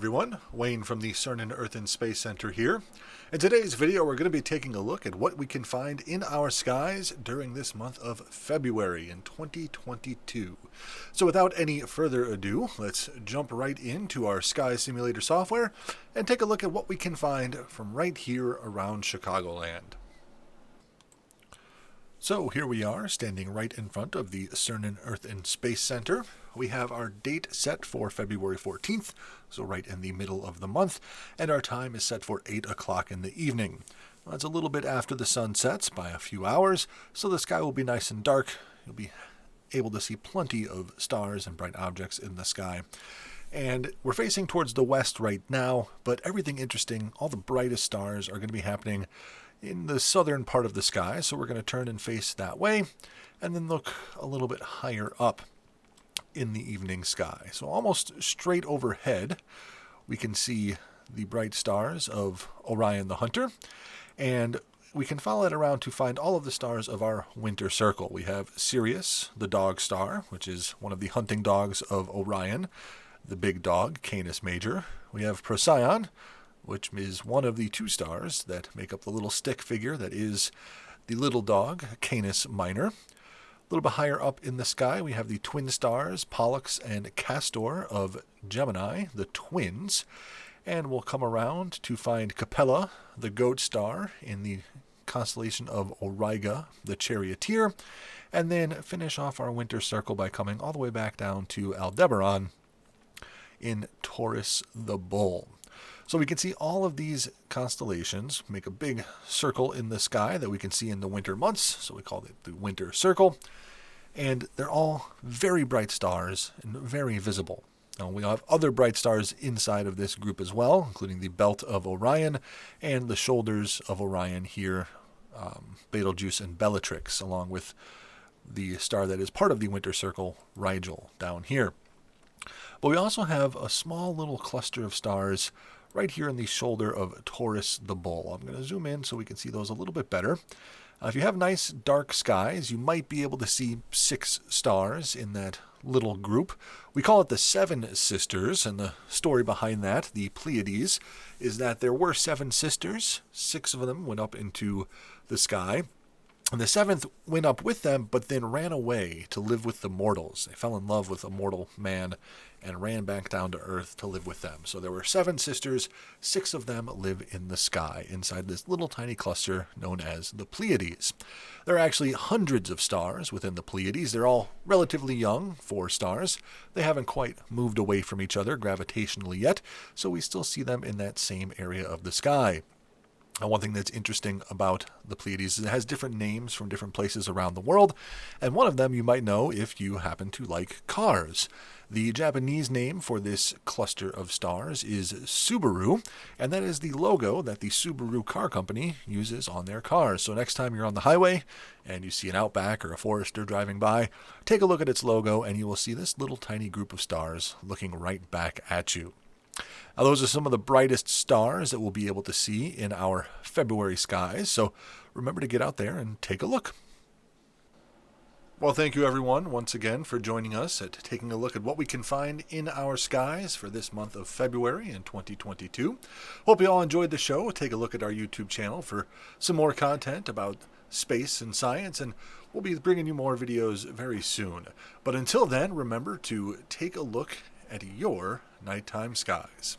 everyone, Wayne from the CERN Earth and Space Center here. In today's video we're going to be taking a look at what we can find in our skies during this month of February in 2022. So without any further ado, let's jump right into our Sky Simulator software and take a look at what we can find from right here around Chicagoland. So here we are, standing right in front of the CERN Earth and Space Center. We have our date set for February 14th, so right in the middle of the month, and our time is set for 8 o'clock in the evening. Well, it's a little bit after the sun sets by a few hours, so the sky will be nice and dark. You'll be able to see plenty of stars and bright objects in the sky. And we're facing towards the west right now, but everything interesting, all the brightest stars are going to be happening in the southern part of the sky, so we're going to turn and face that way, and then look a little bit higher up in the evening sky. So almost straight overhead, we can see the bright stars of Orion the Hunter, and we can follow it around to find all of the stars of our winter circle. We have Sirius, the dog star, which is one of the hunting dogs of Orion, the big dog, Canis Major. We have Procyon, which is one of the two stars that make up the little stick figure that is the little dog, Canis Minor. A little bit higher up in the sky, we have the twin stars, Pollux and Castor of Gemini, the twins. And we'll come around to find Capella, the goat star, in the constellation of Auriga, the charioteer. And then finish off our winter circle by coming all the way back down to Aldebaran in Taurus the bull. So we can see all of these constellations make a big circle in the sky that we can see in the winter months, so we call it the winter circle. And they're all very bright stars and very visible. Now, we have other bright stars inside of this group as well, including the belt of Orion and the shoulders of Orion here, Betelgeuse and Bellatrix, along with the star that is part of the winter circle, Rigel, down here. But we also have a small little cluster of stars right here in the shoulder of Taurus the bull. I'm going to zoom in so we can see those a little bit better. If you have nice dark skies, you might be able to see 6 stars in that little group. We call it the Seven Sisters, and the story behind that, the Pleiades, is that there were 7 sisters. 6 of them went up into the sky. And the 7th went up with them, but then ran away to live with the mortals. They fell in love with a mortal man and ran back down to Earth to live with them. So there were 7 sisters. 6 of them live in the sky inside this little tiny cluster known as the Pleiades. There are actually hundreds of stars within the Pleiades. They're all relatively young, 4 stars. They haven't quite moved away from each other gravitationally yet, so we still see them in that same area of the sky. One thing that's interesting about the Pleiades is it has different names from different places around the world, and one of them you might know if you happen to like cars. The Japanese name for this cluster of stars is Subaru, and that is the logo that the Subaru car company uses on their cars. So next time you're on the highway and you see an Outback or a Forester driving by, take a look at its logo and you will see this little tiny group of stars looking right back at you. Now, those are some of the brightest stars that we'll be able to see in our February skies, so remember to get out there and take a look. Well, thank you everyone once again for joining us at taking a look at what we can find in our skies for this month of February in 2022. Hope you all enjoyed the show. Take a look at our YouTube channel for some more content about space and science, and we'll be bringing you more videos very soon. But until then, remember to take a look at your nighttime skies.